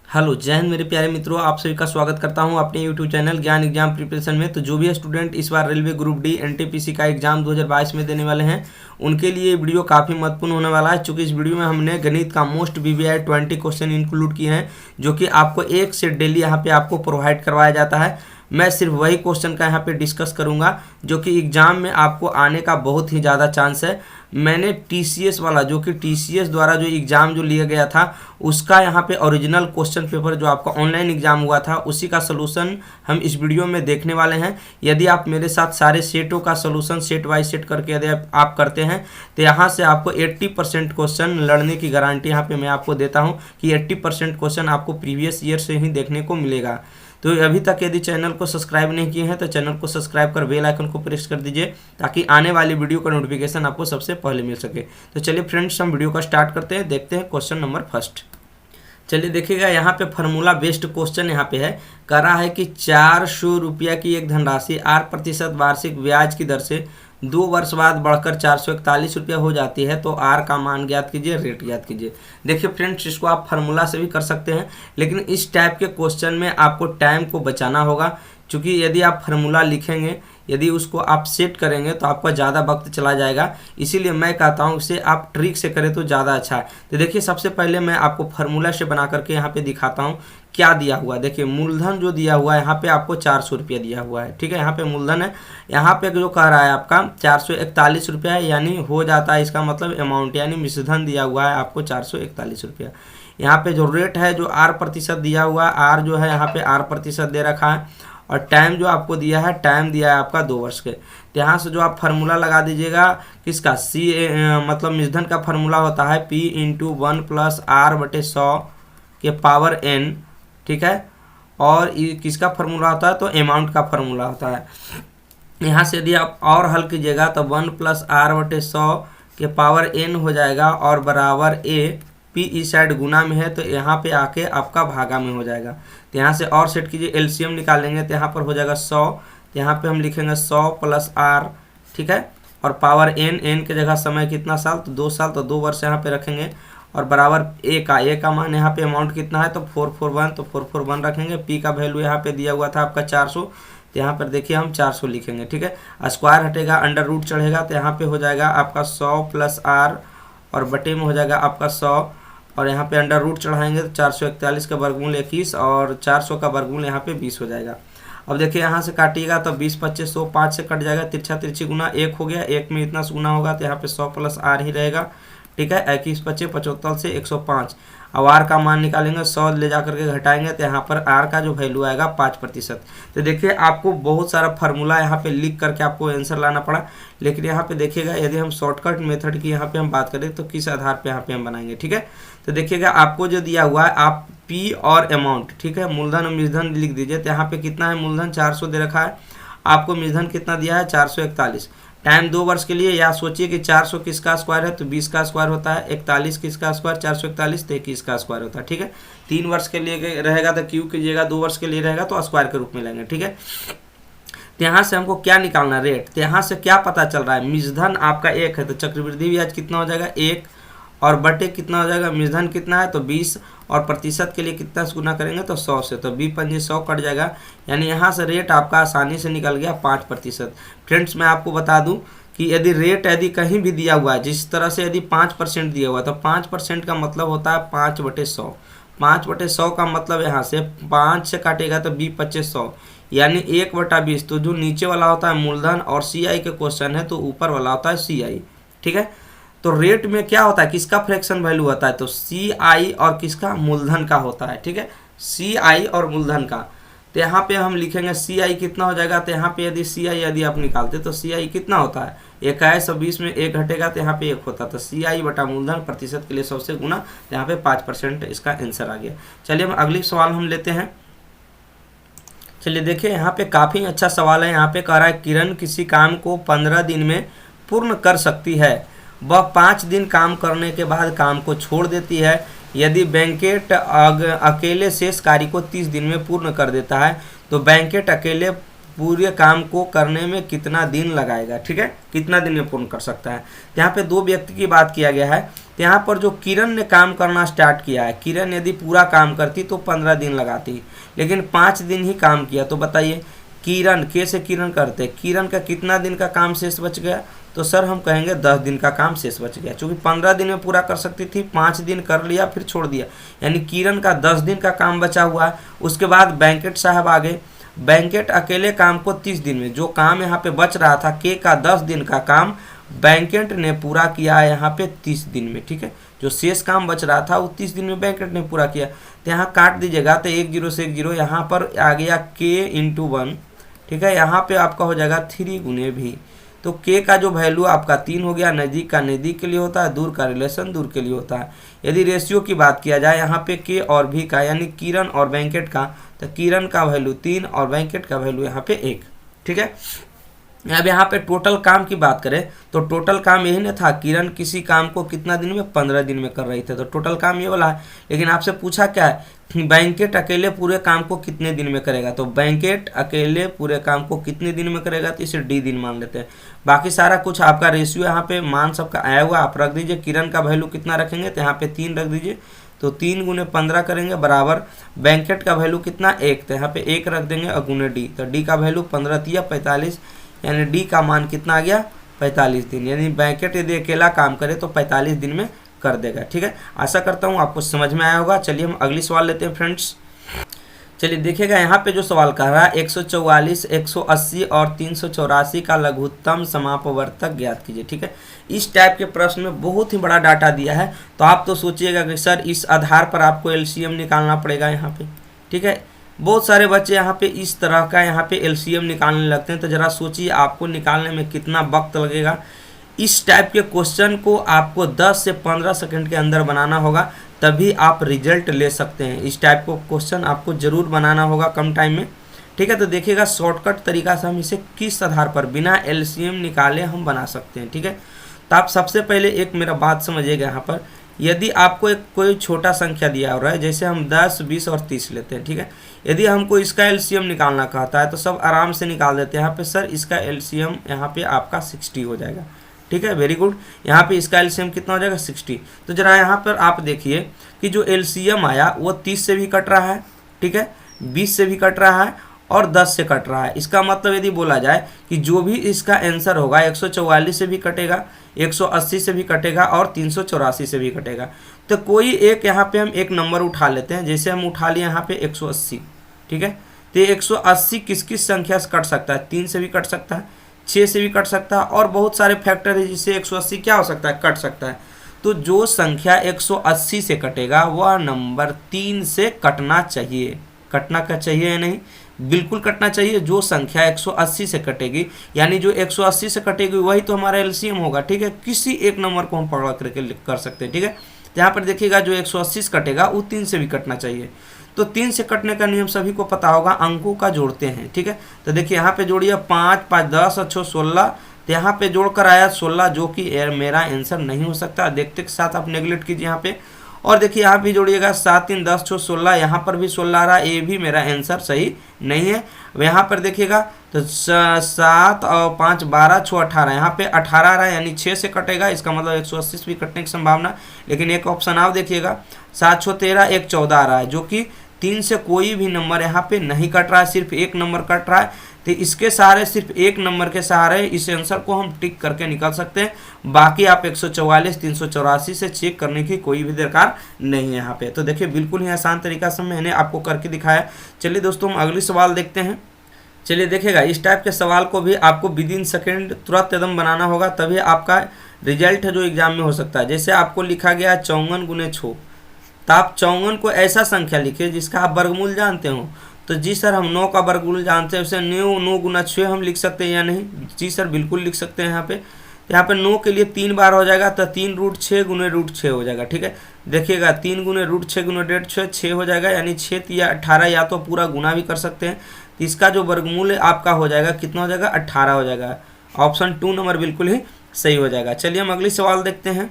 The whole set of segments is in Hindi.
हेलो जय हिंद मेरे प्यारे मित्रों, आप सभी का स्वागत करता हूं अपने यूट्यूब चैनल ज्ञान एग्जाम प्रिपरेशन में। तो जो भी स्टूडेंट इस बार रेलवे ग्रुप डी एनटीपीसी का एग्जाम 2022 में देने वाले हैं उनके लिए वीडियो काफ़ी महत्वपूर्ण होने वाला है, क्योंकि इस वीडियो में हमने गणित का मोस्ट वीवीआई 20 क्वेश्चन इंक्लूड किए हैं, जो कि आपको एक सेट डेली यहाँ पे आपको प्रोवाइड करवाया जाता है। मैं सिर्फ वही क्वेश्चन का यहाँ पे डिस्कस करूँगा जो कि एग्ज़ाम में आपको आने का बहुत ही ज़्यादा चांस है। मैंने टीसीएस वाला, जो कि टीसीएस द्वारा जो एग्ज़ाम जो लिया गया था उसका यहाँ पे ओरिजिनल क्वेश्चन पेपर जो आपका ऑनलाइन एग्ज़ाम हुआ था उसी का सलूशन हम इस वीडियो में देखने वाले हैं। यदि आप मेरे साथ सारे सेटों का सलूशन सेट वाइज सेट करके यदि आप करते हैं तो यहाँ से आपको 80% क्वेश्चन लड़ने की गारंटी यहाँ पे मैं आपको देता हूँ कि 80% क्वेश्चन आपको प्रीवियस ईयर से ही देखने को मिलेगा। तो अभी तक यदि चैनल को सब्सक्राइब नहीं किए हैं तो चैनल को सब्सक्राइब कर बेल आइकन को प्रेस कर दीजिए, ताकि आने वाली वीडियो का नोटिफिकेशन आपको सबसे पहले मिल सके। तो चलिए फ्रेंड्स, हम वीडियो का स्टार्ट करते हैं। देखते हैं क्वेश्चन नंबर फर्स्ट। चलिए देखिएगा, यहाँ पे फार्मूला बेस्ड क्वेश्चन यहाँ पे है। कह रहा है कि 400 रुपया की एक धनराशि 8% वार्षिक ब्याज की दर से 2 वर्ष बाद बढ़कर 441 रुपया हो जाती है, तो आर का मान ज्ञात कीजिए, रेट ज्ञात कीजिए। देखिए फ्रेंड्स, इसको आप फार्मूला से भी कर सकते हैं, लेकिन इस टाइप के क्वेश्चन में आपको टाइम को बचाना होगा, क्योंकि यदि आप फार्मूला लिखेंगे, यदि उसको आप सेट करेंगे तो आपका ज़्यादा वक्त चला जाएगा। इसीलिए मैं कहता हूँ इसे आप ट्रिक से करें तो ज़्यादा अच्छा है। तो देखिए, सबसे पहले मैं आपको फार्मूला से बना करके यहाँ पे दिखाता हूँ क्या दिया हुआ है। देखिए, मूलधन जो दिया हुआ है यहाँ पे आपको 400 रुपया दिया हुआ है, ठीक है। यहाँ पे मूलधन है, यहाँ पे जो कह रहा है आपका 441 रुपया है, यानी हो जाता है इसका मतलब अमाउंट, यानी मिश्रधन दिया हुआ है आपको 441 रुपया। यहाँ पे जो रेट है, जो R% दिया हुआ है, आर जो है यहाँ पे R% दे रखा है, और टाइम जो आपको दिया है, टाइम दिया है आपका 2 वर्ष के। तो यहाँ से जो आप फार्मूला लगा दीजिएगा किसका, मतलब मिश्रधन का फार्मूला होता है P × 1 + R/100 के पावर n, ठीक है। और किसका फार्मूला होता है, तो अमाउंट का फार्मूला होता है। यहाँ से यदि आप और हल कीजिएगा तो 1 + R/100 के पावर n हो जाएगा, और बराबर a, p इस साइड गुना में है तो यहाँ पे आके आपका भागा में हो जाएगा। तो यहाँ से और सेट कीजिए, एलसीएम निकालेंगे तो यहाँ पर हो जाएगा 100। तो यहाँ पे हम लिखेंगे 100 + r, ठीक है, और पावर n के जगह समय कितना साल, तो 2 साल, तो 2 वर्ष यहाँ पे रखेंगे, और बराबर a का मान यहाँ पे अमाउंट कितना है, तो 441, तो 441 रखेंगे। p का वैल्यू यहाँ पे दिया हुआ था आपका 400, तो यहाँ पर देखिए हम 400 लिखेंगे, ठीक है। स्क्वायर हटेगा, अंडर रूट चढ़ेगा, तो यहाँ पे हो जाएगा आपका 100 + r, और बटे में हो जाएगा आपका 100, और यहाँ पे अंडर रूट चढ़ाएंगे तो 441 का वर्गमूल 21, और 400 का वर्गमूल यहाँ पे 20 हो जाएगा। अब देखिए यहाँ से काटिएगा तो 20 × 25 100, 5 से कट जाएगा, तिरछा तिरछी गुना 1 हो गया, 1 में इतना गुना होगा तो यहाँ पे 100 + r ही रहेगा, ठीक है। 21 × 25 75 से 105। अब आर का मान निकालेंगे, 100 ले जा करके घटाएंगे तो यहाँ पर आर का जो वैल्यू आएगा 5%। तो देखिए, आपको बहुत सारा फार्मूला यहाँ पे लिख करके आपको आंसर लाना पड़ा, लेकिन यहाँ पे देखिएगा यदि हम शॉर्टकट मेथड की यहाँ पे हम बात करें तो किस आधार पे यहाँ पे हम बनाएंगे, ठीक है। तो देखिएगा, आपको जो दिया हुआ है, आप पी और अमाउंट, ठीक है, मूलधन और मिश्रधन लिख दीजिए। तो यहाँ पे कितना है, मूलधन 400 दे रखा है, आपको मिश्रधन कितना दिया है, 441। टाइम 2 वर्ष के लिए, या सोचिए कि 400 किसका स्क्वायर है, तो 20 का स्क्वायर होता है, 41 किसका स्क्वायर, 441, तो 21 का स्क्वायर होता है, ठीक है। 3 वर्ष के लिए रहेगा तो क्यू कीजिएगा, 2 वर्ष के लिए रहेगा तो स्क्वायर के रूप में लेंगे, ठीक है। तो यहाँ से हमको क्या निकालना, रेट। तो यहाँ से क्या पता चल रहा है, मिश्रधन आपका 1 है तो चक्रवृद्धि ब्याज कितना हो जाएगा, 1, और बटे कितना हो जाएगा, मिश्रधन कितना है तो 20, और प्रतिशत के लिए कितना से गुना करेंगे तो 100 से, तो 20 × 100 कट जाएगा, यानी यहाँ से रेट आपका आसानी से निकल गया 5%। फ्रेंड्स, मैं आपको बता दूं कि यदि रेट यदि कहीं भी दिया हुआ है, जिस तरह से यदि 5% दिया हुआ है तो 5% का मतलब होता है 5/100। 5/100 का मतलब यहाँ से 5 से काटेगा तो 20 × 25 100, यानी 1/20। तो जो नीचे वाला होता है मूलधन और CI के क्वेश्चन है तो ऊपर वाला होता है CI, ठीक है। तो रेट में क्या होता है, किसका फ्रैक्शन वैल्यू होता है, तो CI और किसका, मूलधन का होता है, ठीक है, CI और मूलधन का। तो यहाँ पे हम लिखेंगे CI कितना हो जाएगा, तो यहाँ पे यदि CI यदि आप निकालते तो CI कितना होता है, 2120 में 1 घटेगा तो यहाँ पे 1 होता, तो CI बटा मूलधन प्रतिशत के लिए 100 से गुना, तो यहाँ पे 5% इसका आंसर आ गया। चलिए हम अगली सवाल हम लेते हैं। चलिए देखिए, यहाँ पे काफ़ी अच्छा सवाल है। यहाँ पे कह रहा है किरण किसी काम को 15 दिन में पूर्ण कर सकती है, वह 5 दिन काम करने के बाद काम को छोड़ देती है। यदि बैंकेट अकेले शेष कार्य को 30 दिन में पूर्ण कर देता है तो बैंकेट अकेले पूरे काम को करने में कितना दिन लगाएगा, ठीक है, कितना दिन में पूर्ण कर सकता है। यहाँ पे 2 व्यक्ति की बात किया गया है। तो यहाँ पर जो किरण ने काम करना स्टार्ट किया है, किरण यदि पूरा काम करती तो 15 दिन लगाती, लेकिन 5 दिन ही काम किया। तो बताइए किरण, के से किरण करते, किरण का कितना दिन का काम शेष बच गया? तो सर हम कहेंगे 10 दिन का काम शेष बच गया। चूँकि 15 दिन में पूरा कर सकती थी, 5 दिन कर लिया फिर छोड़ दिया, यानी किरण का 10 दिन का काम बचा हुआ है। उसके बाद बैंकेट साहब आ गए। बैंकेट अकेले काम को 30 दिन में, जो काम यहाँ पे बच रहा था के का 10 दिन का काम बैंकेट ने पूरा किया है यहाँ पे 30 दिन में। ठीक है, जो शेष काम बच रहा था वो 30 दिन में बैंकेट ने पूरा किया। तो यहाँ काट दीजिएगा, तो 1 0 से 1 0, यहाँ पर आ गया के इंटू 1। ठीक है, यहाँ पे आपका हो जाएगा 3 गुने भी। तो के का जो वैल्यू आपका 3 हो गया, नज़दीक का नज़दीक के लिए होता है, दूर का रिलेशन दूर के लिए होता है। यदि रेशियो की बात किया जाए यहाँ पे के और भी का, यानी किरण और बैंकेट का, तो किरण का वैल्यू 3 और बैंकेट का वैल्यू यहाँ पे 1। ठीक है, अब यहाँ पे टोटल काम की बात करें तो टोटल काम यही ना था, किरण किसी काम को कितना दिन में, 15 दिन में कर रही थी, तो टोटल काम ये वाला है। लेकिन आपसे पूछा क्या है, बैंकेट अकेले पूरे काम को कितने दिन में करेगा, तो बैंकेट अकेले पूरे काम को कितने दिन में करेगा, तो इसे डी दिन मान लेते हैं। बाकी सारा कुछ आपका रेशियो यहाँ पे मान सबका आया हुआ आप रख दीजिए। किरण का वैल्यू कितना रखेंगे, तो यहाँ पे 3 रख दीजिए, तो 3 गुने 15 करेंगे बराबर बैंकेट का वैल्यू कितना 1, तो यहाँ पे 1 रख देंगे और गुने डी, तो डी का वैल्यू 15 तिया 45, यानी डी का मान कितना आ गया 45 दिन। यानी बैंकेट यदि अकेला काम करे तो 45 दिन में कर देगा। ठीक है, आशा करता हूँ आपको समझ में आया होगा। चलिए हम अगली सवाल लेते हैं फ्रेंड्स। चलिए देखिएगा यहाँ पे जो सवाल कर रहा है 144, 180 और 384 का लघुत्तम समापवर्तक ज्ञात कीजिए। ठीक है, इस टाइप के प्रश्न में बहुत ही बड़ा डाटा दिया है, तो आप तो सोचिएगा कि सर इस आधार पर आपको एलसीएम निकालना पड़ेगा यहाँ पे। ठीक है, बहुत सारे बच्चे यहाँ पे इस तरह का यहाँ पे एलसीएम निकालने लगते हैं, तो ज़रा सोचिए आपको निकालने में कितना वक्त लगेगा। इस टाइप के क्वेश्चन को आपको 10 से 15 सेकंड के अंदर बनाना होगा, तभी आप रिजल्ट ले सकते हैं। इस टाइप को क्वेश्चन आपको ज़रूर बनाना होगा कम टाइम में। ठीक है, तो देखिएगा शॉर्टकट तरीका से हम इसे किस आधार पर बिना एलसीएम निकाले हम बना सकते हैं। ठीक है, तो आप सबसे पहले एक मेरा बात समझिएगा, यहाँ पर यदि आपको एक कोई छोटा संख्या दिया हो रहा है, जैसे हम 10, 20 और 30 लेते हैं। ठीक है, यदि हमको इसका एलसीएम निकालना कहता है तो सब आराम से निकाल देते हैं। यहाँ पे सर इसका एलसीएम यहाँ पे आपका 60 हो जाएगा। ठीक है, वेरी गुड, यहाँ पे इसका एलसीएम कितना हो जाएगा 60। तो जरा यहाँ पर आप देखिए कि जो एलसीएम आया वो 30 से भी कट रहा है, ठीक है, 20 से भी कट रहा है और 10 से कट रहा है। इसका मतलब यदि बोला जाए कि जो भी इसका आंसर होगा 144 से भी कटेगा, 180 से भी कटेगा और 384 से भी कटेगा। तो कोई एक यहाँ पे हम एक नंबर उठा लेते हैं, जैसे हम उठा लिए यहाँ पे 180। ठीक है, तो 180 किस किस संख्या से कट सकता है, 3 से भी कट सकता है, 6 से भी कट सकता है और बहुत सारे फैक्टर है जिससे 180 क्या हो सकता है, कट सकता है। तो जो संख्या 180 से कटेगा वह नंबर 3 से कटना चाहिए। कटना का चाहिए या नहीं, बिल्कुल कटना चाहिए। जो संख्या 180 से कटेगी, यानी जो 180 से कटेगी वही तो हमारा एलसीएम होगा। ठीक है, किसी एक नंबर को हम पकड़ करके कर सकते हैं। ठीक है, तो यहाँ पर देखिएगा जो 180 से कटेगा वो 3 से भी कटना चाहिए। तो 3 से कटने का नियम सभी को पता होगा, अंकों का जोड़ते हैं। ठीक है, तो देखिए यहाँ पे जोड़िए 5, 5, 10 और 6, 16। तो यहाँ पे जोड़कर आया 16, जो कि मेरा आंसर नहीं हो सकता। देखते के साथ आप नेगलेक्ट कीजिए यहाँ पे। और देखिए यहाँ भी जोड़िएगा 7, 3, 10, 6, 16, यहाँ पर भी 16 आ रहा है, ये भी मेरा आंसर सही नहीं है। यहाँ पर देखिएगा तो 7 और 5, 12, 6, 18, यहाँ पे 18 आ रहा है, यानी 6 से कटेगा। इसका मतलब 180 से भी कटने की संभावना। लेकिन एक ऑप्शन आप देखिएगा 7, 6, 13, 1, 14 आ रहा है, जो कि 3 से कोई भी नंबर यहाँ पे नहीं कट रहा है, सिर्फ एक नंबर कट रहा है। तो इसके सहारे, सिर्फ एक नंबर के सहारे इस आंसर को हम टिक करके निकाल सकते हैं। बाकी आप 144, 384 से चेक करने की कोई भी दरकार नहीं है यहाँ पे। तो देखिए बिल्कुल ही आसान तरीका से मैंने आपको करके दिखाया। चलिए दोस्तों हम अगली सवाल देखते हैं। चलिए देखिएगा इस टाइप के सवाल को भी आपको विदिन सेकेंड तुरंत एकदम बनाना होगा, तभी आपका रिजल्ट है जो एग्जाम में हो सकता है। जैसे आपको लिखा गया 54 गुने 6, तो आप 54 को ऐसा संख्या लिखिए जिसका आप वर्गमूल जानते हो। तो जी सर हम 9 का वर्गमूल जानते हैं, उसे 9 गुना 6 हम लिख सकते हैं या नहीं? जी सर बिल्कुल लिख सकते हैं। यहाँ पे 9 के लिए 3 बार हो जाएगा, तो 3√6 गुने √6 हो जाएगा। ठीक है, देखिएगा 3 गुने √6 गुने 1.5 6 हो जाएगा, यानी 6 या 18, या तो पूरा गुना भी कर सकते हैं। तो इसका जो वर्गमूल है आपका हो जाएगा, कितना हो जाएगा, 18 हो जाएगा। ऑप्शन 2 नंबर बिल्कुल ही सही हो जाएगा। चलिए हम अगली सवाल देखते हैं।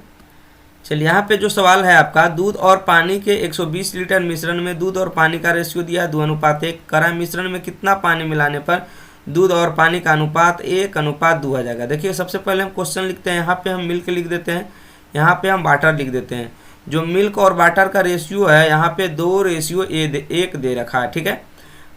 चलिए यहाँ पे जो सवाल है आपका, दूध और पानी के 120 लीटर मिश्रण में दूध और पानी का रेशियो दिया है 2:1 करा। मिश्रण में कितना पानी मिलाने पर दूध और पानी का अनुपात 1:2 आ जाएगा। देखिए सबसे पहले हम क्वेश्चन लिखते हैं, यहाँ पे हम मिल के लिख देते हैं। यहाँ पे हम वाटर लिख देते हैं। जो मिल्क और वाटर का रेशियो है यहाँ पे 2:1 दे रखा है, ठीक है।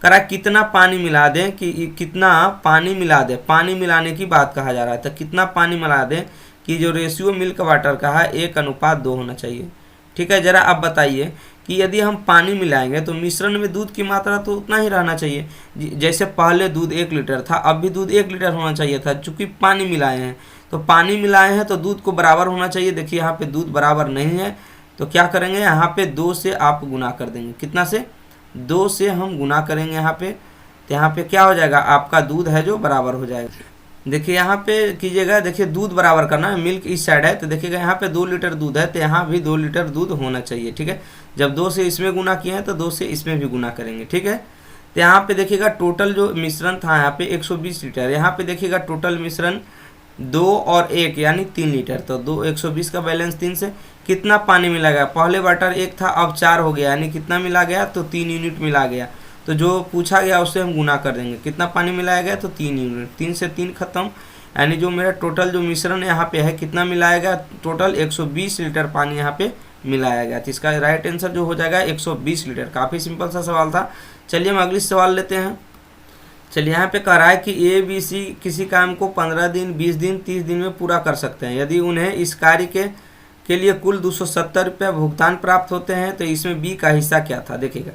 करा कितना पानी मिला दें, कि कितना पानी मिला दें, पानी मिलाने की बात कहा जा रहा है। तो कितना पानी मिला दें कि जो रेशियो मिल्क वाटर का है 1:2 होना चाहिए, ठीक है। ज़रा आप बताइए कि यदि हम पानी मिलाएंगे तो मिश्रण में दूध की मात्रा तो उतना ही रहना चाहिए। जैसे पहले दूध 1 लीटर था, अब भी दूध 1 लीटर होना चाहिए था। चूँकि पानी मिलाए हैं तो पानी मिलाए हैं तो दूध को बराबर होना चाहिए। देखिए यहाँ पे दूध बराबर नहीं है, तो क्या करेंगे, यहाँ पे 2 से आप गुना कर देंगे। कितना से? 2 से हम गुना करेंगे यहाँ पे, तो यहाँ पे क्या हो जाएगा, आपका दूध है जो बराबर हो जाएगा। देखिए यहाँ पे कीजिएगा, देखिए दूध बराबर करना है, मिल्क इस साइड है, तो देखिएगा यहाँ पे 2 लीटर दूध है, तो यहाँ भी 2 लीटर दूध होना चाहिए, ठीक है। जब 2 से इसमें गुना किए हैं तो 2 से इसमें भी गुना करेंगे, ठीक है। तो यहाँ पे देखिएगा टोटल जो मिश्रण था यहाँ पे 120 लीटर, यहाँ पे देखिएगा टोटल मिश्रण 2 और 1 यानी 3 लीटर। तो 120 का बैलेंस 3 से कितना पानी मिला गया, पहले वाटर 1 था अब 4 हो गया, यानी कितना मिला गया, तो 3 यूनिट मिला गया। तो जो पूछा गया उससे हम गुना कर देंगे, कितना पानी मिलाया गया, तो 3 यूनिट। 3 से 3 खत्म, यानी जो मेरा टोटल जो मिश्रण यहाँ पे है कितना मिलाया गया, टोटल 120 लीटर पानी यहाँ पे मिलाया गया। तो इसका राइट आंसर जो हो जाएगा 120 लीटर। काफ़ी सिंपल सा सवाल था। चलिए हम अगली सवाल लेते हैं। चलिए यहाँ पे कह रहा है कि ABC किसी काम को 15 दिन, 20 दिन, 30 दिन में पूरा कर सकते हैं। यदि उन्हें इस कार्य के लिए कुल 270 रुपये भुगतान प्राप्त होते हैं तो इसमें B का हिस्सा क्या था। देखिएगा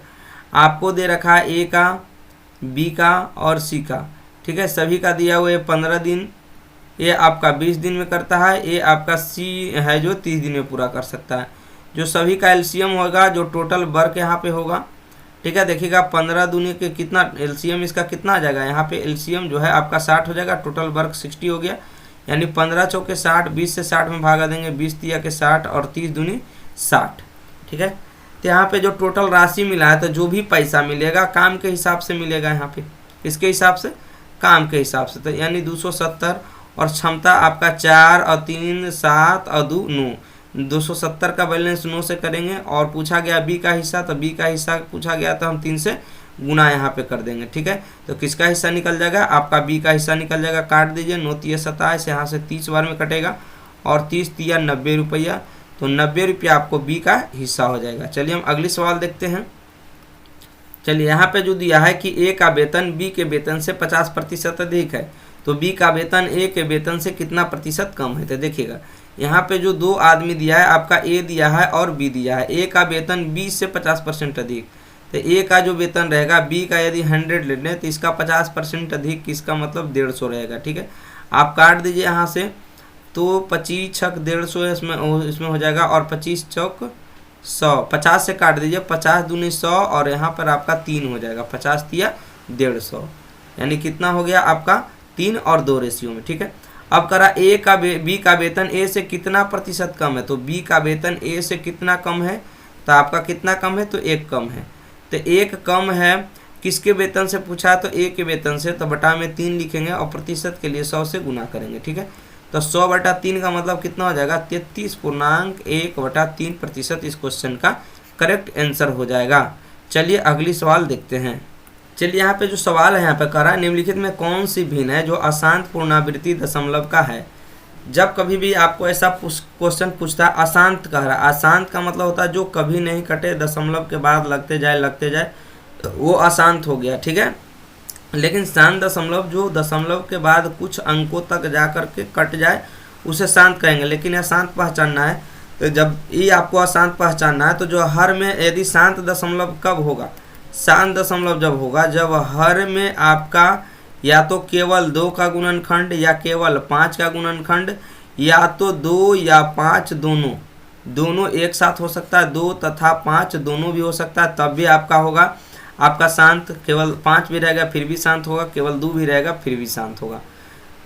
आपको दे रखा है A का, B का और C का, ठीक है। सभी का दिया हुआ है 15 दिन, ये आपका 20 दिन में करता है, ये आपका C है जो 30 दिन में पूरा कर सकता है। जो सभी का एलसीएम होगा, जो टोटल वर्क यहाँ पे होगा, ठीक है। देखिएगा 15 दूनी के कितना एलसीएम इसका कितना आ जाएगा, यहाँ पे एलसीएम जो है आपका 60 हो जाएगा, टोटल वर्क 60 हो गया, यानी 15 चौके 60, 20 से 60 में भागा देंगे, 20 तिया के 60 और 30 दूनी 60, ठीक है। तो यहाँ पे जो टोटल राशि मिला है, तो जो भी पैसा मिलेगा काम के हिसाब से मिलेगा, यहाँ पे इसके हिसाब से, काम के हिसाब से। तो यानी 270 और क्षमता आपका 4 और 3 7 और 2 9, 270 का बैलेंस 9 से करेंगे। और पूछा गया B का हिस्सा, तो B का हिस्सा पूछा गया तो हम 3 से गुना यहाँ पे कर देंगे, ठीक है। तो किसका हिस्सा निकल जाएगा, आपका B का हिस्सा निकल जाएगा। काट दीजिए, 9 तिया 27, यहाँ से 30 बार में कटेगा और 30 तिया 90 रुपया, तो 90 रुपया आपको B का हिस्सा हो जाएगा। चलिए हम अगली सवाल देखते हैं। चलिए यहाँ पे जो दिया है कि A का वेतन B के वेतन से 50% अधिक है, तो B का वेतन A के वेतन से कितना प्रतिशत कम है। तो देखिएगा यहाँ पे जो 2 आदमी दिया है, आपका A दिया है और B दिया है। A का वेतन B से 50% अधिक, तो A का जो वेतन रहेगा, B का यदि 100 ले लें तो इसका 50% अधिक, किसका मतलब 150 रहेगा, ठीक है। आप काट दीजिए यहाँ से, तो 25 छक 150 इसमें हो जाएगा, और 25 चौक 100, 50 से काट दीजिए, 50 दूनी 100 और यहाँ पर आपका 3 हो जाएगा, 50 तिया 150, यानी कितना हो गया आपका 3 और 2 रेशियो में, ठीक है। अब करा B का वेतन A से कितना प्रतिशत कम है, तो B का वेतन A से कितना कम है, तो आपका कितना कम है, तो 1 कम है। तो 1 कम है किसके वेतन से पूछा है, तो A के वेतन से, तो बटा में 3 लिखेंगे और प्रतिशत के लिए 100 से गुना करेंगे, ठीक है। तो 100/3 का मतलब कितना हो जाएगा, 33.1/3% इस क्वेश्चन का करेक्ट आंसर हो जाएगा। चलिए अगली सवाल देखते हैं। चलिए यहाँ पे जो सवाल है यहाँ पे कह रहा है, निम्नलिखित में कौन सी भिन्न है जो अशांत पूर्णावृत्ति दशमलव का है। जब कभी भी आपको ऐसा क्वेश्चन पूछता है, अशांत कह रहा है, अशांत का मतलब होता है जो कभी नहीं कटे, दशमलव के बाद लगते जाए, वो अशांत हो गया, ठीक है। लेकिन शांत दशमलव जो दशमलव के बाद कुछ अंकों तक जा कर के कट जाए उसे शांत कहेंगे। लेकिन अशांत पहचानना है, तो जब ये आपको अशांत पहचानना है, तो जो हर में यदि शांत दशमलव कब होगा, शांत दशमलव जब होगा जब हर में आपका या तो केवल 2 का गुणनखंड या केवल 5 का गुणनखंड, या तो 2 या 5 दोनों एक साथ हो सकता है, 2 तथा 5 दोनों भी हो सकता है, तब भी आपका होगा आपका शांत। केवल 5 भी रहेगा फिर भी शांत होगा, केवल 2 भी रहेगा फिर भी शांत होगा।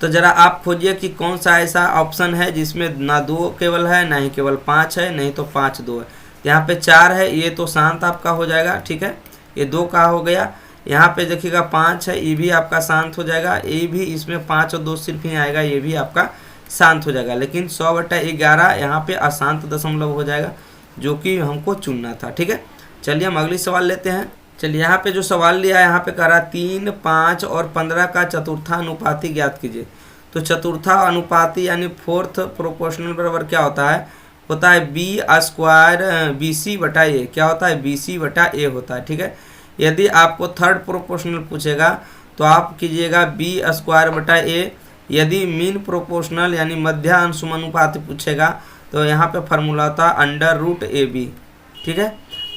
तो ज़रा आप खोजिए कि कौन सा ऐसा ऑप्शन है जिसमें ना 2 केवल है, ना ही केवल 5 है, नहीं तो 5 2 है। यहाँ पे 4 है, ये तो शांत आपका हो जाएगा, ठीक है। ये 2 का हो गया। यहाँ पे देखिएगा 5 है, ये भी आपका शांत हो जाएगा। ये भी इसमें 5 और 2 सिर्फ ही आएगा, ये भी आपका शांत हो जाएगा। लेकिन 100/11 यहाँ पे अशांत दशमलव हो जाएगा, जो कि हमको चुनना था, ठीक है। चलिए हम अगली सवाल लेते हैं। चलिए यहाँ पे जो सवाल लिया है, यहाँ पे कह रहा 3, 5 और 15 का चतुर्थानुपाती ज्ञात कीजिए। तो चतुर्था अनुपाती यानी 4th प्रोपोर्शनल बराबर क्या होता है, होता है बी स्क्वायर बी सी बटा ए। क्या होता है? बी सी बटा ए होता है। ठीक है, यदि आपको थर्ड प्रोपोर्शनल पूछेगा तो आप कीजिएगा बी स्क्वायर बटा ए। यदि मीन प्रोपोर्शनल यानी मध्य अंशुमानुपात पूछेगा तो यहाँ पे फॉर्मूला होता है अंडर रूट ए बी। ठीक है,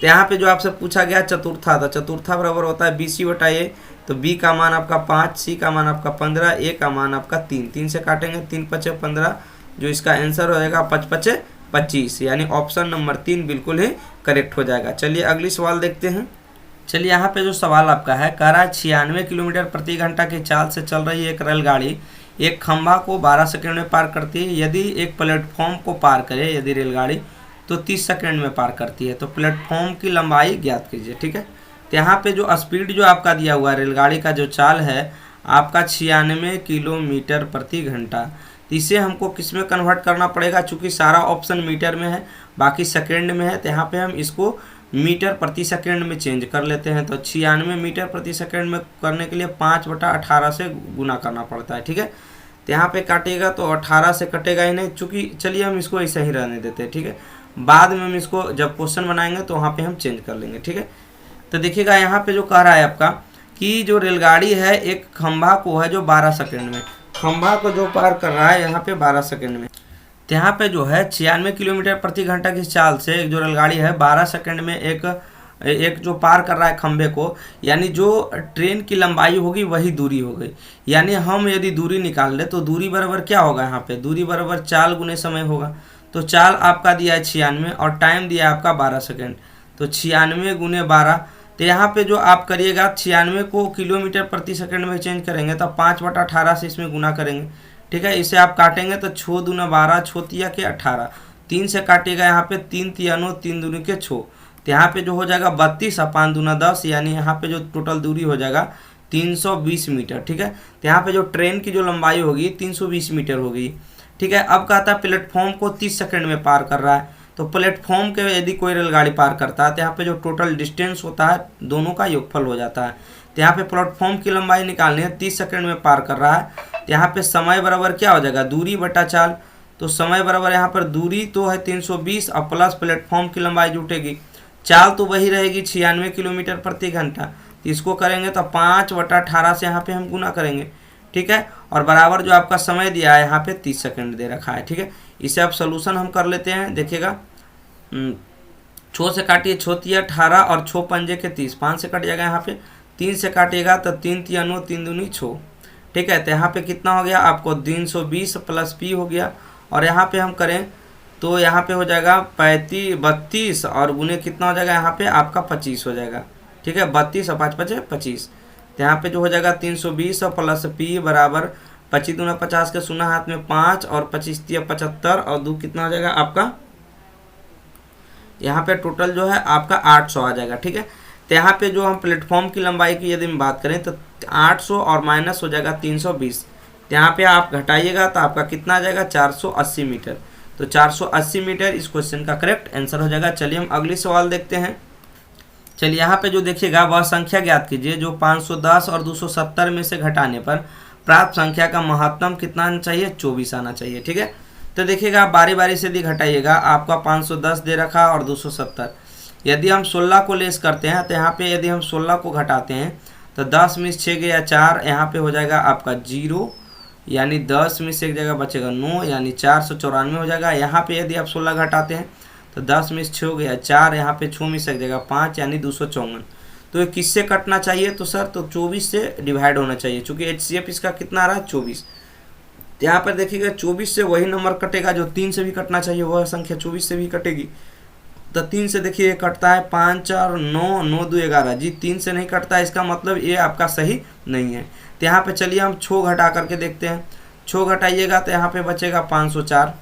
तो यहाँ पे जो आपसे पूछा गया चतुर्था था, चतुर्था बराबर होता है बी सी बटा ए। तो बी का मान आपका 5, सी का मान आपका 15, ए का मान आपका 3। 3 से काटेंगे, 3 पचे 15, जो इसका आंसर हो जाएगा 5 पचे 25, यानी ऑप्शन नंबर 3 बिल्कुल ही करेक्ट हो जाएगा। चलिए अगली सवाल देखते हैं। चलिए यहाँ पे जो सवाल आपका है, कह रहा है 96 किलोमीटर प्रति घंटा की चाल से चल रही एक रेलगाड़ी एक खंभा को 12 सेकंड में पार करती है। यदि एक प्लेटफॉर्म को पार करे यदि रेलगाड़ी तो 30 सेकंड में पार करती है, तो प्लेटफॉर्म की लंबाई ज्ञात कीजिए। ठीक है, तो यहाँ पे जो स्पीड जो आपका दिया हुआ है रेलगाड़ी का जो चाल है आपका 96 किलोमीटर प्रति घंटा, तो इसे हमको किस में कन्वर्ट करना पड़ेगा? चूँकि सारा ऑप्शन मीटर में है, बाकी सेकेंड में है, तो यहाँ पे हम इसको मीटर प्रति सेकंड में चेंज कर लेते हैं। तो 96 मीटर प्रति सेकंड में करने के लिए 5/18 से गुना करना पड़ता है। ठीक है, तो यहाँ पे काटिएगा तो 18 से कटेगा ही नहीं, चूँकि चलिए हम इसको ऐसे ही रहने देते हैं। ठीक है, बाद में हम इसको जब क्वेश्चन बनाएंगे तो वहाँ पे हम चेंज कर लेंगे। ठीक है, तो देखिएगा यहाँ पे जो कह रहा है आपका कि जो रेलगाड़ी है एक खंभा को है जो 12 सेकंड में, खंभा को जो पार कर रहा है यहाँ पे 12 सेकंड में, तो यहाँ पे जो है 96 किलोमीटर प्रति घंटा की चाल से एक जो रेलगाड़ी है 12 सेकंड में एक जो पार कर रहा है खंभे को, यानी जो ट्रेन की लंबाई होगी वही दूरी हो गई। यानी हम यदि दूरी निकाल ले तो दूरी बराबर क्या होगा? यहाँ पे दूरी बराबर चाल गुने समय होगा। तो चाल आपका दिया है 96 और टाइम दिया है आपका 12 सेकंड, तो 96 गुने 12। तो यहाँ पे जो आप करिएगा 96 को किलोमीटर प्रति सेकंड में चेंज करेंगे तो 5/18 से इसमें गुना करेंगे। ठीक है, इसे आप काटेंगे तो 6 दूना 12, 6 तिया के 18, 3 से काटिएगा यहाँ पे 3 तिया 9, 3 दूनी के 6, तो यहाँ पे जो हो जाएगा 32 और 5 दूना 10, यानी यहाँ पे जो टोटल दूरी हो जाएगा 320 मीटर। ठीक है, तो यहाँ पे जो ट्रेन की जो लंबाई होगी 320 मीटर होगी। ठीक है, अब कहता है प्लेटफॉर्म को 30 सेकंड में पार कर रहा है, तो प्लेटफॉर्म के यदि कोई रेलगाड़ी पार करता है तो यहाँ पे जो टोटल डिस्टेंस होता है दोनों का योगफल हो जाता है। तो यहाँ पे प्लेटफॉर्म की लंबाई निकालनी है, 30 सेकंड में पार कर रहा है, तो यहाँ पे समय बराबर क्या हो जाएगा? दूरी बटा चाल। तो समय बराबर यहाँ पर दूरी तो है 320 और प्लस प्लेटफॉर्म की लंबाई जुटेगी, चाल तो वही रहेगी 96 किलोमीटर प्रति घंटा, तो इसको करेंगे तो 5/18 से यहाँ पे हम गुना करेंगे। ठीक है, और बराबर जो आपका समय दिया है यहाँ पे 30 सेकंड दे रखा है। ठीक है, इसे आप सोल्यूशन हम कर लेते हैं। देखिएगा 6 से काटिए, 6 तिया 18 और 6 पंजे के 30, 5 से कट जाएगा यहाँ पे, 3 से काटिएगा तो 3 तिया 9, 3 दूनी 6। ठीक है, तो यहाँ पे कितना हो गया आपको? 320 प्लस पी हो गया, और यहाँ पे हम करें तो यहाँ पे हो जाएगा 32 और गुने कितना हो जाएगा यहाँ पे आपका 25 हो जाएगा। ठीक है, 32 और 5 पचे 25, तो यहाँ पे जो हो जाएगा 320 और प्लस पी बराबर 25 दूना 50 के शून्य हाथ में 5 और 25 तिया 75 और 2 कितना हो जाएगा आपका? यहाँ पे टोटल जो है आपका 800 आ जाएगा। ठीक है, तो यहाँ पे जो हम प्लेटफॉर्म की लंबाई की यदि हम बात करें तो 800 और माइनस हो जाएगा 320, तो यहाँ पे आप घटाइएगा तो आपका कितना आ जाएगा? 480 मीटर। तो 480 मीटर इस क्वेश्चन का करेक्ट आंसर हो जाएगा। चलिए हम अगली सवाल देखते हैं। चलिए यहाँ पे जो देखिएगा वह संख्या ज्ञात कीजिए जो 510 और 270 में से घटाने पर प्राप्त संख्या का महत्तम कितना आना चाहिए? 24 आना चाहिए। ठीक है, तो देखिएगा बारी बारी से यदि घटाइएगा, आपका 510 दे रखा और 270, यदि हम 16 को लेस करते हैं तो यहाँ पे यदि हम 16 को घटाते हैं तो 10 में 6 गया 4, यहाँ पे हो जाएगा आपका 0, यानी 10 में से एक जगह बचेगा 9, यानी 494 हो जाएगा। यहाँ पे यदि आप 16 घटाते हैं तो 10 में 6 हो गया 4, यहाँ पे 6 में से एक जगह 5, यानी 254। तो ये किससे कटना चाहिए? तो सर तो 24 से डिवाइड होना चाहिए, चूँकि HCF इसका कितना आ रहा है? 24। तो यहाँ पर देखिएगा 24 से वही नंबर कटेगा जो 3 से भी कटना चाहिए, वह संख्या 24 से भी कटेगी। तो 3 से देखिए कटता है 5 और 9, 9 2 11 जी, 3 से नहीं कटता है, इसका मतलब ये आपका सही नहीं है। तो यहाँ पे चलिए हम 6 घटा करके देखते हैं। 6 घटाइएगा तो यहाँ पे बचेगा 504।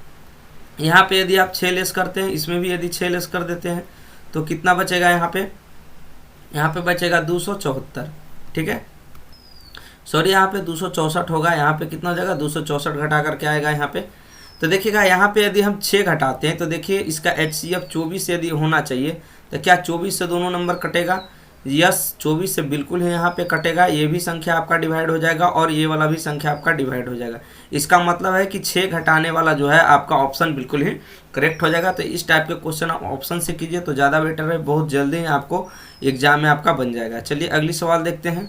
यहाँ पे यदि आप 6 लेस करते हैं, इसमें भी यदि 6 लेस कर देते हैं तो कितना बचेगा? यहाँ पे बचेगा 274। ठीक है, सॉरी यहाँ पे 264 होगा, यहाँ पे कितना हो जाएगा? 264 घटा करके आएगा यहाँ पे। तो देखिएगा यहाँ पे यदि हम 6 घटाते हैं तो देखिए इसका HCF 24 यदि होना चाहिए तो क्या 24 से दोनों नंबर कटेगा? यस 24 से बिल्कुल ही यहाँ पे कटेगा, ये भी संख्या आपका डिवाइड हो जाएगा और ये वाला भी संख्या आपका डिवाइड हो जाएगा। इसका मतलब है कि 6 घटाने वाला जो है आपका ऑप्शन बिल्कुल ही करेक्ट हो जाएगा। तो इस टाइप के क्वेश्चन आप ऑप्शन से कीजिए तो ज़्यादा बेटर है, बहुत जल्दी ही आपको एग्जाम में आपका बन जाएगा। चलिए अगली सवाल देखते हैं।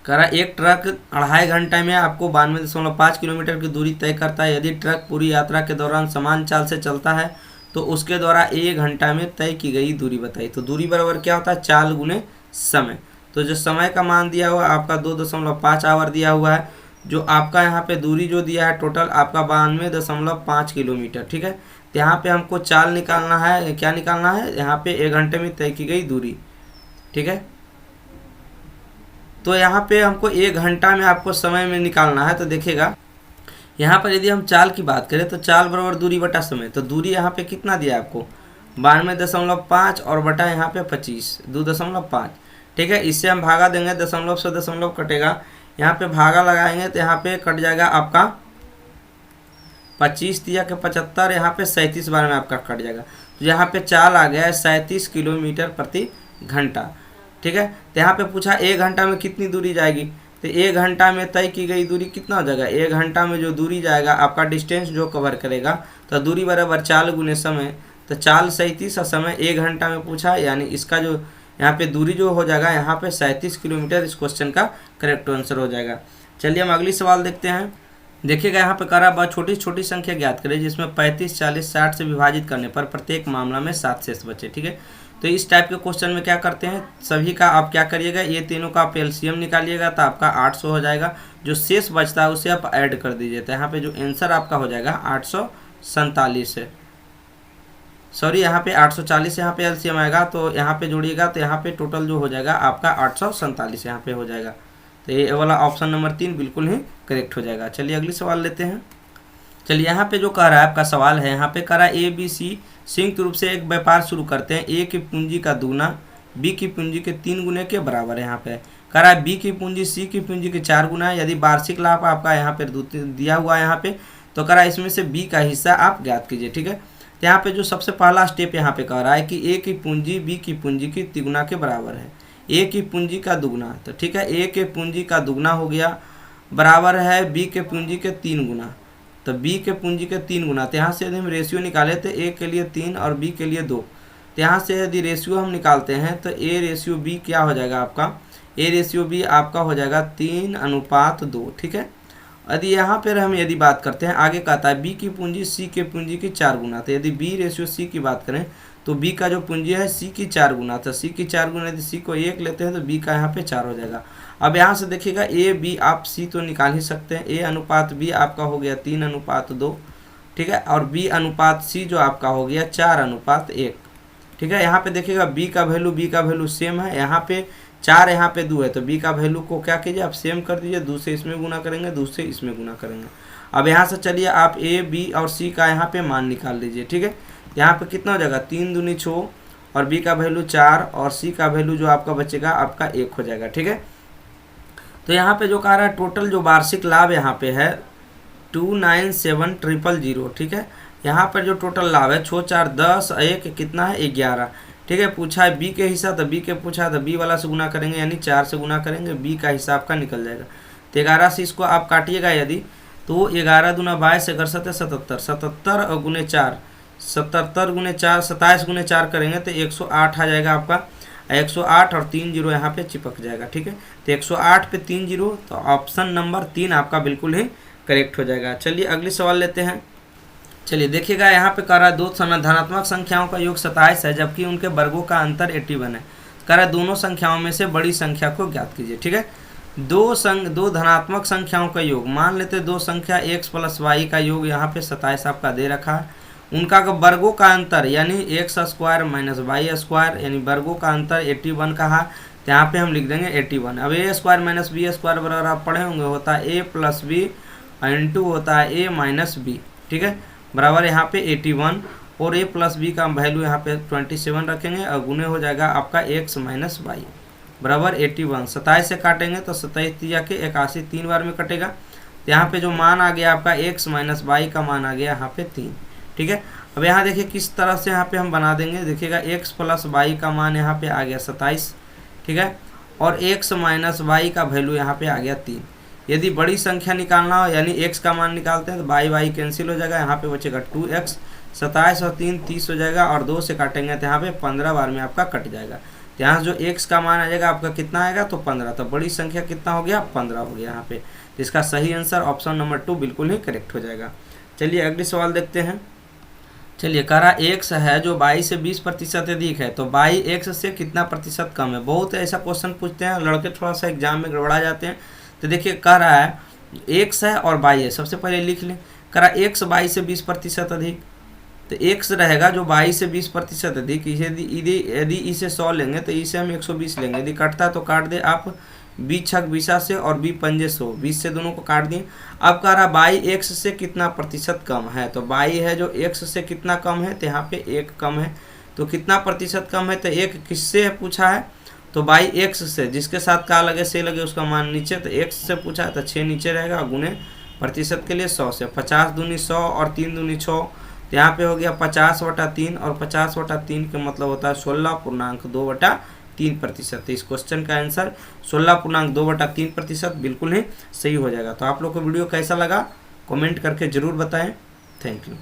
करा एक ट्रक 2.5 घंटे में आपको 92.5 किलोमीटर की दूरी तय करता है। यदि ट्रक पूरी यात्रा के दौरान समान चाल से चलता है तो उसके द्वारा 1 घंटा में तय की गई दूरी बताइए। तो दूरी बराबर क्या होता है, चाल गुने समय। तो जो समय का मान दिया हुआ आपका 2.5 आवर दिया हुआ है। जो आपका यहाँ पे दूरी जो दिया है टोटल आपका 92.5 किलोमीटर। ठीक है, तो यहाँ पे हमको चाल निकालना है, क्या निकालना है, यहाँ पे 1 घंटे में तय की गई दूरी। ठीक है, तो यहाँ पे हमको 1 घंटा में आपको समय में निकालना है। तो देखिएगा यहाँ पर यदि हम चाल की बात करें तो चाल बराबर दूरी बटा समय। तो दूरी यहाँ पे कितना दिया आपको 92.5 और बटा यहाँ पे 25, 2.5। ठीक है, इससे हम भागा देंगे, दशमलव से दशमलव कटेगा, यहाँ पे भागा लगाएंगे तो यहाँ पे कट जाएगा आपका 25 दिया के 75, यहाँ पे 37 बार में आपका कट जाएगा। तो यहाँ पे चाल आ गया है 37 किलोमीटर प्रति घंटा। ठीक है, तो यहाँ पे पूछा 1 घंटा में कितनी दूरी जाएगी। तो 1 घंटा में तय की गई दूरी कितना हो जाएगा, 1 घंटा में जो दूरी जाएगा आपका डिस्टेंस जो कवर करेगा, तो दूरी बराबर चाल गुने समय। तो चाल 37 और समय 1 घंटा में पूछा, यानी इसका जो यहाँ पे दूरी जो हो जाएगा यहाँ पे 37 किलोमीटर इस क्वेश्चन का करेक्ट आंसर हो जाएगा। चलिए हम अगली सवाल देखते हैं। देखिएगा यहाँ पे करा बहुत छोटी छोटी संख्या ज्ञात करें जिसमें 35, 40, 60 से विभाजित करने पर प्रत्येक मामला में 7 शेष बचे। ठीक है, तो इस टाइप के क्वेश्चन में क्या करते हैं, सभी का आप क्या करिएगा, ये तीनों का आप एलसीएम निकालिएगा तो आपका 800 हो जाएगा। जो शेष बचता है उसे आप ऐड कर दीजिए। तो यहाँ पे जो आंसर आपका हो जाएगा 847 है, सॉरी यहाँ पे 840 यहाँ पे एलसीएम आएगा, तो यहाँ पे जोड़िएगा तो यहाँ पे टोटल जो हो जाएगा आपका 847 यहाँ पे हो जाएगा। तो ये वाला ऑप्शन नंबर 3 बिल्कुल ही करेक्ट हो जाएगा। चलिए अगली सवाल लेते हैं। चलिए यहाँ पे जो कह रहा है आपका सवाल है, यहाँ पे कह रहा है ABC संयुक्त रूप से एक व्यापार शुरू करते हैं। ए की पूंजी का दुगना बी की पूंजी के 3 गुने के बराबर है। यहाँ पे कह रहा है बी की पूंजी सी की पूंजी के 4 गुना है। यदि वार्षिक लाभ आपका यहाँ पे दिया हुआ है यहाँ पे, तो कह रहा है इसमें से बी का हिस्सा आप ज्ञात कीजिए। ठीक है, तो यहाँ पे जो सबसे पहला स्टेप यहाँ पे कह रहा है कि ए की पूंजी बी की पूंजी की तिगुना के बराबर है। ए की पूंजी का दुगना, तो ठीक है, ए के पूंजी का दुगना हो गया बराबर है बी के पूंजी के 3 गुना। तो बी के पूंजी के 3 गुना, तो यहाँ से यदि हम रेशियो निकाले तो ए के लिए 3 और बी के लिए 2। तो यहाँ से यदि रेशियो हम निकालते हैं तो ए रेशियो बी क्या हो जाएगा आपका, ए रेशियो बी आपका हो जाएगा 3:2। ठीक है, यदि यहाँ पर हम यदि बात करते हैं, आगे कहता है बी की पूंजी सी के पूंजी की 4 गुना। तो यदि बी रेशियो सी की बात करें तो बी का जो पूंजी है सी की 4 गुना, तो सी की 4 गुना यदि सी को 1 लेते हैं तो बी का यहाँ पे 4 हो जाएगा। अब यहाँ से देखिएगा ए बी आप सी तो निकाल ही सकते हैं, ए अनुपात बी आपका हो गया 3:2। ठीक है, और बी अनुपात सी जो आपका हो गया 4:1। ठीक है, यहाँ पे देखिएगा बी का वैल्यू सेम है, यहाँ पे 4 यहाँ पे 2 है, तो बी का वैल्यू को क्या कीजिए आप सेम कर दीजिए, 2 से इसमें गुना करेंगे, 2 से इसमें गुना करेंगे। अब यहाँ से चलिए आप ए बी और सी का यहाँ पे मान निकाल लीजिए। ठीक है, यहाँ पे कितना हो जाएगा 3 दूनी 6 और बी का वैल्यू 4 और सी का वैल्यू जो आपका बचेगा आपका 1 हो जाएगा। ठीक है, तो यहाँ पे जो कह रहा है टोटल जो वार्षिक लाभ यहाँ पे है 297,000। ठीक है, यहाँ पर जो टोटल लाभ है 6 4 10 1 कितना है 11। ठीक है, पूछा है बी के हिस्सा, तो बी के पूछा तो बी वाला से गुना करेंगे, यानी 4 से गुना करेंगे, बी का हिस्सा आपका निकल जाएगा। तो 11 से इसको आप काटिएगा यदि, तो 11 दूना 22 77 77 77 और गुने 4 77 गुने 4 27 गुने 4 करेंगे तो 108 आ जाएगा आपका। 108 और 3 जीरो यहाँ पे चिपक जाएगा। ठीक है, तो 108 पे 3 जीरो, तो ऑप्शन नंबर 3 आपका बिल्कुल ही करेक्ट हो जाएगा। चलिए अगली सवाल लेते हैं। चलिए देखिएगा यहाँ पे कह रहा है दो धनात्मक संख्याओं का योग 27 है जबकि उनके वर्गों का अंतर 81 है। कह रहा है दोनों संख्याओं में से बड़ी संख्या को ज्ञात कीजिए। ठीक है, दो धनात्मक संख्याओं का योग, मान लेते दो संख्या x + y का योग यहाँ पे 27 आपका दे रखा है। उनका वर्गों का अंतर यानी x² - y² यानी वर्गों का अंतर 81 कहा, तो यहाँ पे हम लिख देंगे 81। अब a² - b² बराबर आप पढ़े होंगे होता है a + b इंटू होता है a - b। ठीक है, बराबर यहाँ पे 81 और a + b का वैल्यू यहाँ पे 27 रखेंगे और गुने हो जाएगा आपका x - y बराबर 81। 27 से काटेंगे तो 27 दिया के 81 3 बार में कटेगा। तो यहाँ पे जो मान आ गया आपका x - y का मान आ गया यहाँ पे 3। ठीक है, अब यहाँ देखिए किस तरह से यहाँ पे हम बना देंगे। देखिएगा x प्लस वाई का मान यहाँ पे आ गया 27, ठीक है, और x माइनस वाई का वैल्यू यहाँ पे आ गया 3। यदि बड़ी संख्या निकालना हो यानी x का मान निकालते हैं तो वाई कैंसिल हो जाएगा, यहाँ पे बचेगा 2x, 27 और 3 30 हो जाएगा, और 2 से काटेंगे तो यहाँ पे 15 बार में आपका कट जाएगा। तो यहाँ जो x का मान आ जाएगा आपका कितना आएगा, तो 15। तो बड़ी संख्या कितना हो गया, 15 हो गया यहाँ पे। तो इसका सही आंसर ऑप्शन नंबर 2 बिल्कुल ही करेक्ट हो जाएगा। चलिए अगले सवाल देखते हैं। चलिए कह रहा x है जो y से 20% अधिक है, तो y x से कितना प्रतिशत कम है। बहुत ऐसा क्वेश्चन पूछते हैं लड़के, थोड़ा सा एग्जाम में गड़बड़ा जाते हैं। तो देखिए कह रहा है x है और y है, सबसे पहले लिख लें। कह रहा x y से 20% अधिक, तो x रहेगा जो y से 20% अधिक। यदि इसे 100 लेंगे तो इसे हम 120 लेंगे। यदि कटता है तो काट दे आप, 20 छक 20 से और 20 पंजे 100, 20 से दोनों को काट दिए। अब कह रहा y x से कितना प्रतिशत कम है, तो y है जो x से कितना कम है, तो यहाँ पे 1 कम है। तो कितना प्रतिशत कम है, तो 1 किससे पूछा है, तो y x से, जिसके साथ का लगे से लगे उसका मान नीचे, तो x से पूछा है तो 6 नीचे रहेगा, गुने प्रतिशत के लिए 100 से। 50 दूनी 100 और 3 दूनी 6, तो यहाँ पे हो गया 50/3, और 50/3 का मतलब होता है 16.2/3%। इस क्वेश्चन का आंसर 16.2/3% बिल्कुल ही सही हो जाएगा। तो आप लोग को वीडियो कैसा लगा कमेंट करके ज़रूर बताएं। Thank you.